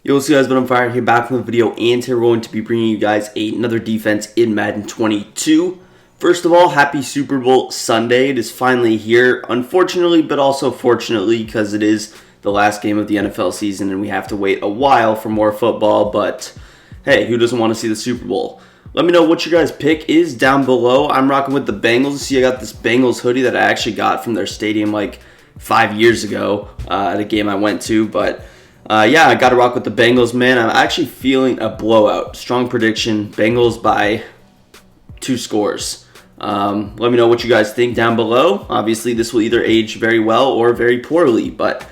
Yo, what's up guys, but I'm Fire here back from the video, and today we're going to be bringing you guys another defense in Madden 22. First of all, happy Super Bowl Sunday. It is finally here, unfortunately, but also fortunately, because it is the last game of the NFL season and we have to wait a while for more football, but hey, who doesn't want to see the Super Bowl? Let me know what your guys' pick is down below. I'm rocking with the Bengals. See, I got this Bengals hoodie that I actually got from their stadium like 5 years ago at a game I went to, but yeah, I got to rock with the Bengals, man. I'm actually feeling a blowout. Strong prediction, Bengals by 2 scores. Let me know what you guys think down below. Obviously, this will either age very well or very poorly, but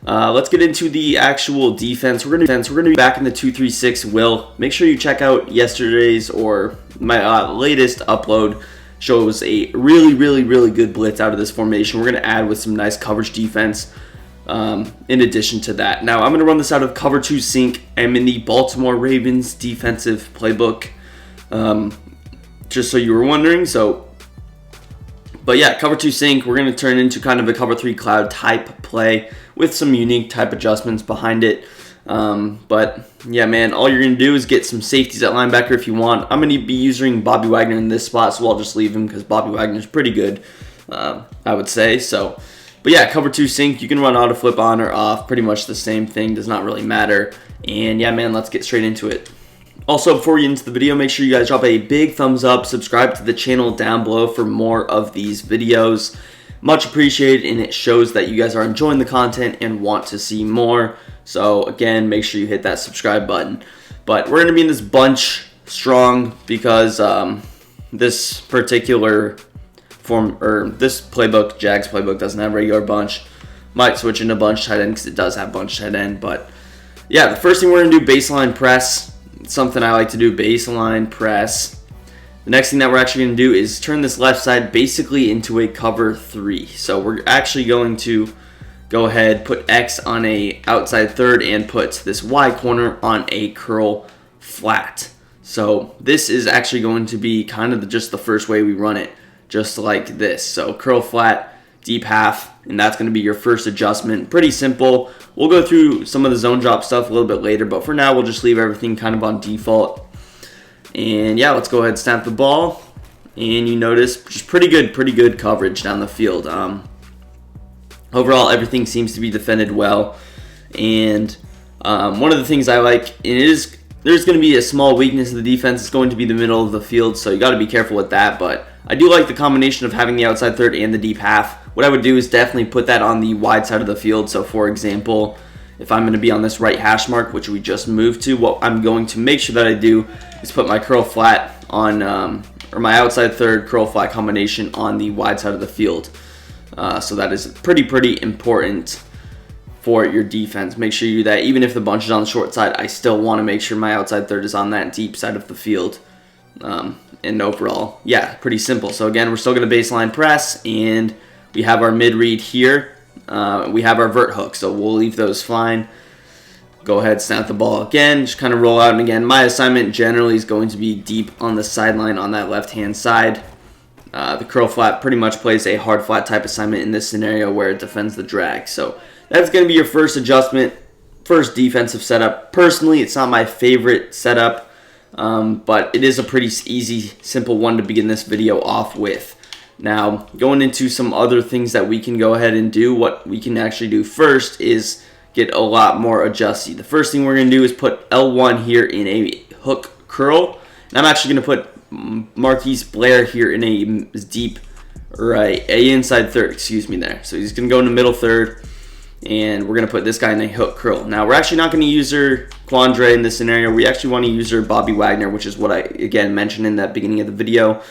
let's get into the actual defense. We're gonna be back in the 2-3-6 will. Make sure you check out yesterday's or my latest upload. Shows a really good blitz out of this formation. We're gonna add with some nice coverage defense. In addition to that, now I'm going to run this out of cover 2 sync. I'm in the Baltimore Ravens defensive playbook, just so you were wondering. But yeah, cover 2 sync, we're going to turn into kind of a cover 3 cloud type play with some unique type adjustments behind it. But yeah, man, all you're going to do is get some safeties at linebacker if you want. I'm going to be using Bobby Wagner in this spot, so I'll just leave him because Bobby Wagner is pretty good, I would say. But yeah, cover 2 sync, you can run auto flip on or off, pretty much the same thing, does not really matter. And yeah, man, let's get straight into it. Also, before we get into the video, make sure you guys drop a big thumbs up, subscribe to the channel down below for more of these videos. Much appreciated, and it shows that you guys are enjoying the content and want to see more. So again, make sure you hit that subscribe button. But we're going to be in this bunch strong because this particular this playbook, Jags playbook, doesn't have regular bunch. Might switch into bunch tight end because it does have bunch tight end. But yeah, the first thing we're going to do, baseline press. It's something I like to do, baseline press. The next thing that we're actually going to do is turn this left side basically into a cover 3. So we're actually going to go ahead, put X on a outside third and put this Y corner on a curl flat. So this is actually going to be kind of just the first way we run it. Just like this. So curl flat, deep half, and that's going to be your first adjustment. Pretty simple. We'll go through some of the zone drop stuff a little bit later, but for now we'll just leave everything kind of on default. And yeah, let's go ahead and snap the ball. And you notice just pretty good coverage down the field. Overall, everything seems to be defended well. And one of the things I like, and there's going to be a small weakness of the defense. It's going to be the middle of the field, so you got to be careful with that. But I do like the combination of having the outside third and the deep half. What I would do is definitely put that on the wide side of the field. So for example, if I'm going to be on this right hash mark, which we just moved to, what I'm going to make sure that I do is put my curl flat on, or my outside third curl flat combination on the wide side of the field. So that is pretty important for your defense. Make sure you do that. Even if the bunch is on the short side, I still want to make sure my outside third is on that deep side of the field. And overall, yeah, pretty simple. So again, we're still going to baseline press, and we have our mid read here. We have our vert hook, so we'll leave those fine. Go ahead, snap the ball again, just kind of roll out. And again, my assignment generally is going to be deep on the sideline on that left-hand side. The curl flat pretty much plays a hard flat type assignment in this scenario where it defends the drag. So that's going to be your first adjustment, first defensive setup. Personally, it's not my favorite setup. But it is a pretty easy, simple one to begin this video off with. Now, going into some other things that we can go ahead and do, what we can actually do first is get a lot more adjusty. The first thing we're going to do is put L1 here in a hook curl. And I'm actually going to put Marquise Blair here in a deep right, a inside third, excuse me there. So he's going to go in the middle third. And we're going to put this guy in a hook curl. Now, we're actually not going to use her Quandre in this scenario. We actually want to use her Bobby Wagner, which is what I, again, mentioned in that beginning of the video,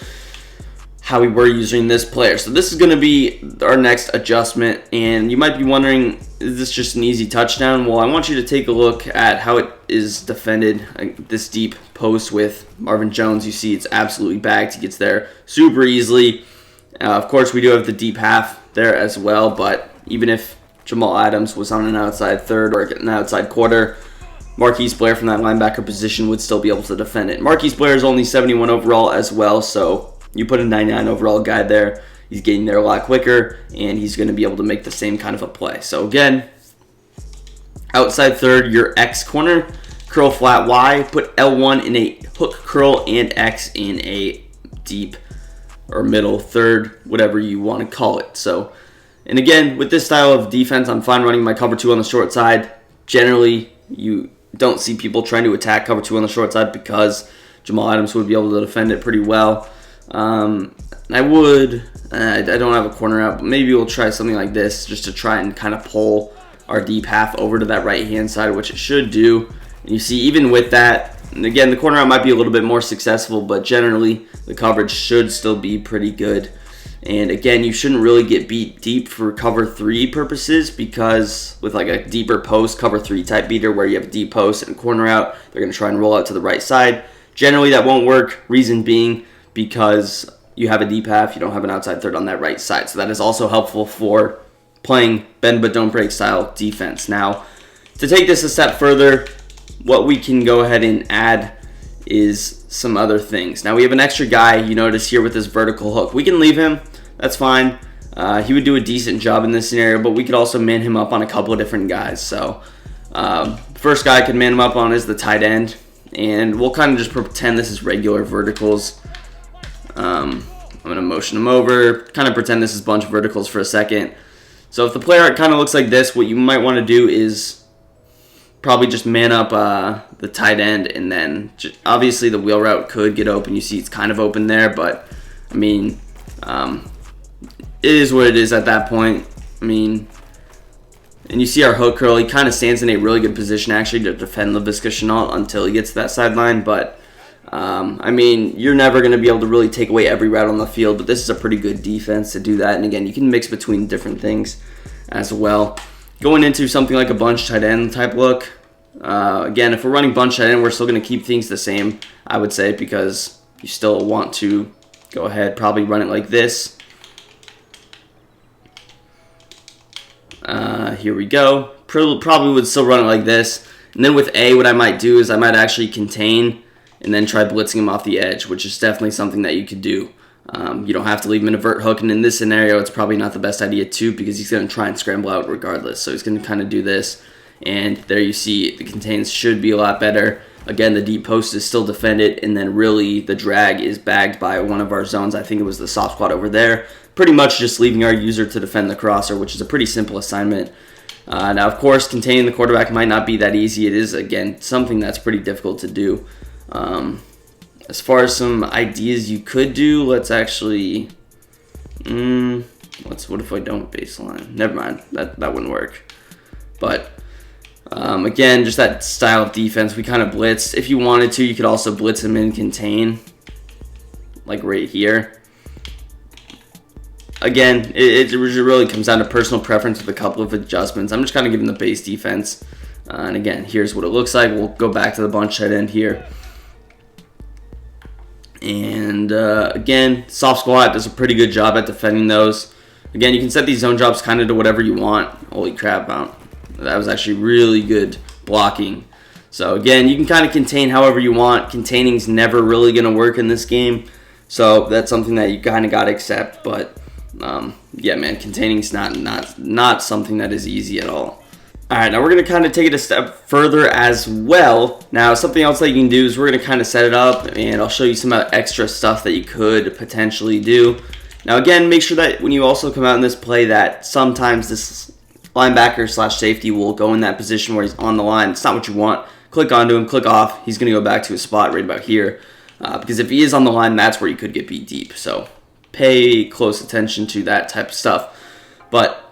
how we were using this player. So this is going to be our next adjustment. And you might be wondering, is this just an easy touchdown? Well, I want you to take a look at how it is defended, this deep post with Marvin Jones. You see it's absolutely bagged. He gets there super easily. Of course, we do have the deep half there as well, but even if Jamal Adams was on an outside third or an outside quarter, Marquise Blair from that linebacker position would still be able to defend it. Marquise Blair is only 71 overall as well, so you put a 99 overall guy there, he's getting there a lot quicker, and he's going to be able to make the same kind of a play. So again, Outside third, your X corner. Curl flat Y. Put L1 in a hook curl and X in a deep or middle third, whatever you want to call it. So, and again, with this style of defense, I'm fine running my cover 2 on the short side. Generally, you don't see people trying to attack cover 2 on the short side because Jamal Adams would be able to defend it pretty well. I don't have a corner out, but maybe we'll try something like this just to try and kind of pull our deep half over to that right-hand side, which it should do. And you see, even with that, and again, the corner out might be a little bit more successful, but generally, the coverage should still be pretty good. And again, you shouldn't really get beat deep for cover 3 purposes, because with like a deeper post cover 3 type beater where you have a deep post and corner out, they're going to try and roll out to the right side. Generally, that won't work. Reason being because you have a deep half, you don't have an outside third on that right side. So that is also helpful for playing bend but don't break style defense. Now, to take this a step further, what we can go ahead and add is some other things. Now, we have an extra guy, you notice here with this vertical hook. We can leave him. That's fine. He would do a decent job in this scenario, but we could also man him up on a couple of different guys. So, first guy I could man him up on is the tight end, and we'll kind of just pretend this is regular verticals. I'm going to motion him over, kind of pretend this is a bunch of verticals for a second. So if the player art kind of looks like this, what you might want to do is probably just man up the tight end, and then obviously the wheel route could get open. You see it's kind of open there, but I mean, it is what it is at that point. I mean, and you see our hook curl, he kind of stands in a really good position actually to defend Laviska Shenault until he gets to that sideline, but I mean, you're never going to be able to really take away every route on the field, but this is a pretty good defense to do that. And again, you can mix between different things as well. Going into something like a bunch tight end type look, again, if we're running bunch tight end, we're still going to keep things the same, I would say, because you still want to go ahead, probably run it like this. Here we go. Probably would still run it like this. And then with A, what I might do is I might actually contain and then try blitzing him off the edge, which is definitely something that you could do. You don't have to leave him in a vert hook, and in this scenario, it's probably not the best idea too, because he's going to try and scramble out regardless. So he's going to kind of do this, and there you see the contains should be a lot better. Again, the deep post is still defended, and then really the drag is bagged by one of our zones. I think it was the soft squat over there. Pretty much just leaving our user to defend the crosser, which is a pretty simple assignment. Now, of course, containing the quarterback might not be that easy. It is, again, something that's pretty difficult to do. As far as some ideas you could do, let's actually, what if I don't baseline? Never mind, that wouldn't work. But again, just that style of defense, we kind of blitzed. If you wanted to, you could also blitz him in contain, like right here. Again, it really comes down to personal preference with a couple of adjustments. I'm just kind of giving the base defense. And again, here's what it looks like. We'll go back to the bunch tight end here. And again, soft squat does a pretty good job at defending those. Again, you can set these zone drops kind of to whatever you want. Holy crap, that was actually really good blocking. So again, you can kind of contain however you want. Containing's never really going to work in this game. So that's something that you kind of got to accept. But yeah, man, containing's not something that is easy at all. Alright, now we're going to kind of take it a step further as well. Now, something else that you can do is we're going to kind of set it up, and I'll show you some extra stuff that you could potentially do. Now, again, make sure that when you also come out in this play that sometimes this linebacker / safety will go in that position where he's on the line. It's not what you want. Click onto him, click off. He's going to go back to his spot right about here. Because if he is on the line, that's where you could get beat deep. So pay close attention to that type of stuff. But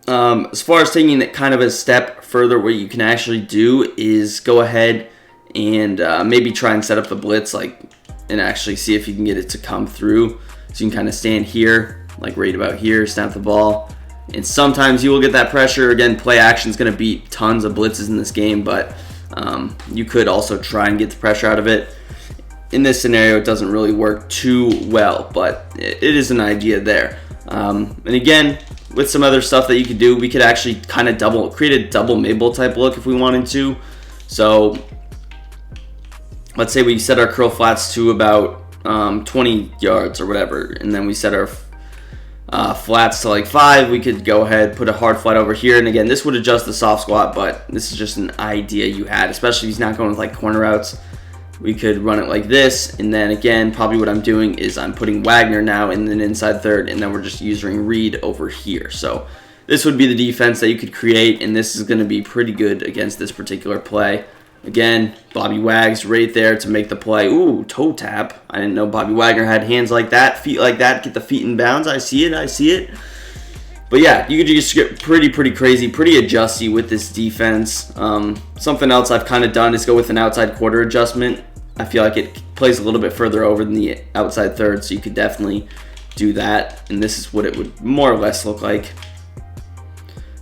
as far as taking it kind of a step further, what you can actually do is go ahead and maybe try and set up the blitz, and actually see if you can get it to come through. So you can kind of stand here, like right about here, snap the ball, and sometimes you will get that pressure. Again, play action is going to beat tons of blitzes in this game, but you could also try and get the pressure out of it. In this scenario, it doesn't really work too well, but it is an idea there. And again, with some other stuff that you could do, we could actually kind of create a double Mabel type look if we wanted to. So let's say we set our curl flats to about 20 yards or whatever, and then we set our flats to like 5, we could go ahead, put a hard flat over here. And again, this would adjust the soft squat, but this is just an idea you had, especially if he's not going with like corner routes. We could run it like this, and then again, probably what I'm doing is I'm putting Wagner now in an inside third, and then we're just using Reed over here. So this would be the defense that you could create, and this is going to be pretty good against this particular play. Again, Bobby Wags right there to make the play. Ooh, toe tap. I didn't know Bobby Wagner had hands like that, feet like that, get the feet in bounds. I see it, I see it. But yeah, you could just get pretty crazy, pretty adjusty with this defense. Something else I've kind of done is go with an outside quarter adjustment. I feel like it plays a little bit further over than the outside third, so you could definitely do that. And this is what it would more or less look like.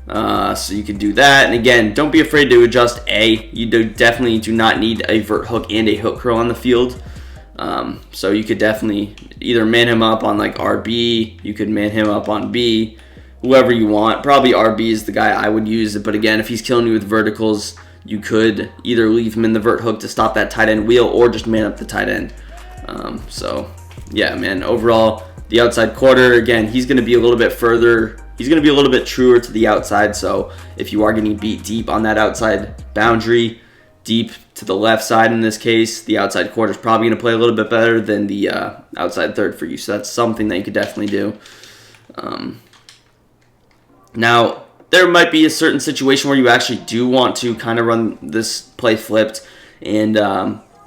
So you could do that. And again, don't be afraid to adjust A. You definitely do not need a vert hook and a hook curl on the field. So you could definitely either man him up on like RB, you could man him up on B, whoever you want. Probably RB is the guy I would use. But again, if he's killing you with verticals, you could either leave him in the vert hook to stop that tight end wheel or just man up the tight end. So yeah, man, overall, the outside quarter, again, he's going to be a little bit further. He's going to be a little bit truer to the outside. So if you are getting beat deep on that outside boundary, deep to the left side in this case, the outside quarter is probably going to play a little bit better than the outside third for you. So that's something that you could definitely do. Now, there might be a certain situation where you actually do want to kind of run this play flipped, and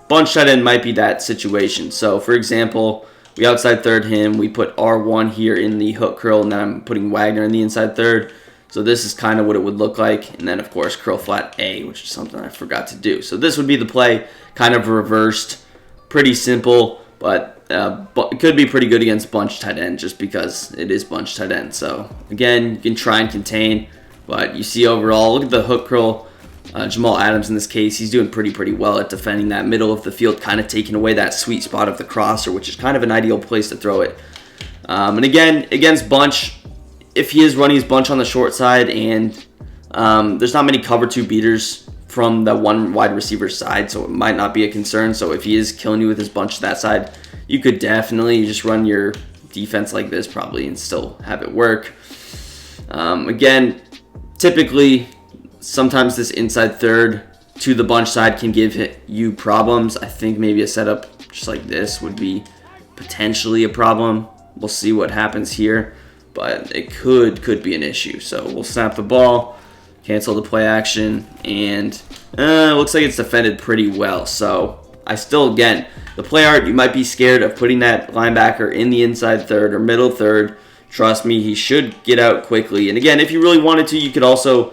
bunch tight end might be that situation. So, for example, we outside third him, we put R1 here in the hook curl, and then I'm putting Wagner in the inside third. So this is kind of what it would look like, and then of course curl flat A, which is something I forgot to do. So this would be the play, kind of reversed, pretty simple, but it could be pretty good against bunch tight end just because it is bunch tight end. So again, you can try and contain, but you see overall, look at the hook curl. Jamal Adams in this case, he's doing pretty well at defending that middle of the field, kind of taking away that sweet spot of the crosser, which is kind of an ideal place to throw it. And again, against bunch, if he is running his bunch on the short side and there's not many cover 2 beaters from the one wide receiver side, so it might not be a concern. So if he is killing you with his bunch to that side, you could definitely just run your defense like this probably and still have it work. Again, typically, sometimes this inside third to the bunch side can give you problems. I think maybe a setup just like this would be potentially a problem. We'll see what happens here, but it could be an issue. So we'll snap the ball, cancel the play action, and it looks like it's defended pretty well. So I still, again, the play art, you might be scared of putting that linebacker in the inside third or middle third. Trust me, he should get out quickly. And again, if you really wanted to, you could also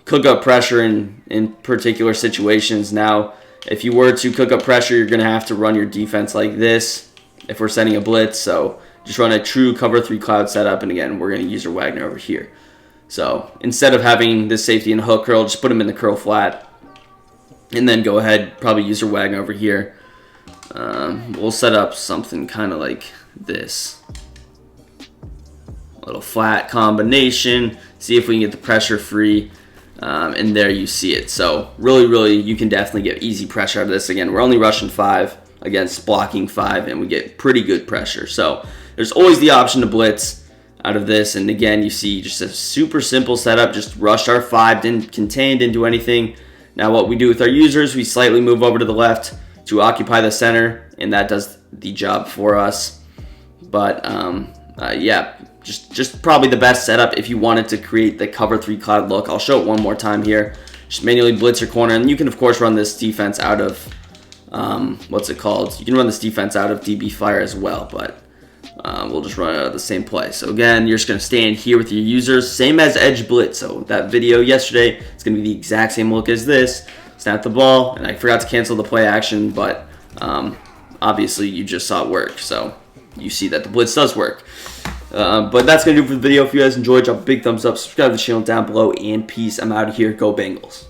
cook up pressure in particular situations. Now, if you were to cook up pressure, you're going to have to run your defense like this if we're sending a blitz. So just run a true cover 3 cloud setup, and again, we're going to use our Wagner over here. So instead of having this safety and hook curl, just put him in the curl flat, and then go ahead, probably use your Wagner over here. We'll set up something kind of like this. A little flat combination, see if we can get the pressure free. And there you see it. So really, you can definitely get easy pressure out of this. Again, we're only rushing 5 against blocking 5, and we get pretty good pressure. So there's always the option to blitz out of this. And again, you see just a super simple setup. Just rushed our 5, didn't contain, didn't do anything. Now what we do with our users, we slightly move over to the left to occupy the center, and that does the job for us. But yeah, just probably the best setup if you wanted to create the cover 3 cloud look. I'll show it one more time here. Just manually blitz your corner, and you can of course run this defense out of what's it called? You can run this defense out of DB Fire as well, but we'll just run it out of the same play. So again, you're just going to stand here with your users, same as edge blitz. So that video yesterday, it's going to be the exact same look as this. Snap the ball, and I forgot to cancel the play action, but obviously you just saw it work. So you see that the blitz does work. But that's going to do it for the video. If you guys enjoyed, drop a big thumbs up, subscribe to the channel down below, and peace. I'm out of here. Go Bengals.